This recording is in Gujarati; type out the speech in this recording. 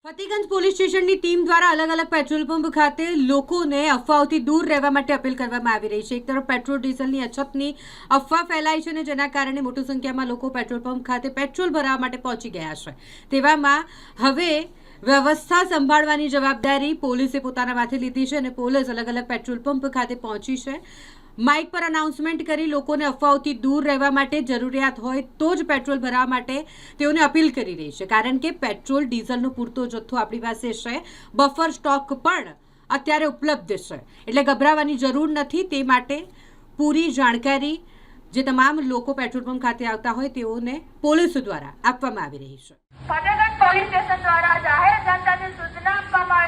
ફતેગંજ પોલીસ સ્ટેશનની ટીમ દ્વારા અલગ અલગ પેટ્રોલ પંપ ખાતે લોકોને અફવાઓથી દૂર રહેવા માટે અપીલ કરવામાં આવી રહી છે। એક તરફ પેટ્રોલ ડીઝલની અછતની અફવા ફેલાઈ છે અને જેના કારણે મોટી સંખ્યામાં લોકો પેટ્રોલ પંપ ખાતે પેટ્રોલ ભરાવવા માટે પહોંચી ગયા છે। તેવામાં હવે વ્યવસ્થા સંભાળવાની જવાબદારી પોલીસે પોતાના માથે લીધી છે અને પોલીસ અલગ અલગ પેટ્રોલ પંપ ખાતે પહોંચી છે। માઇક પર અનાઉન્સમેન્ટ કરી લોકોને અફવાઓથી દૂર રહેવા માટે જરૂરિયાત હોય તો જ પેટ્રોલ ભરાવવા માટે તેઓને અપીલ કરી રહી છે, કારણ કે પેટ્રોલ ડીઝલનો પૂરતો જથ્થો આપણી પાસે છે, બફર સ્ટોક પણ અત્યારે ઉપલબ્ધ છે, એટલે ગભરાવાની જરૂર નથી। તે માટે પૂરી જાણકારી જે તમામ લોકો પેટ્રોલ પંપ ખાતે આવતા હોય તેઓને પોલીસ દ્વારા આપવામાં આવી રહી છે। ફતેગંજ પોલીસ સ્ટેશન દ્વારા જાહેર જનતાને સૂચના આપવામાં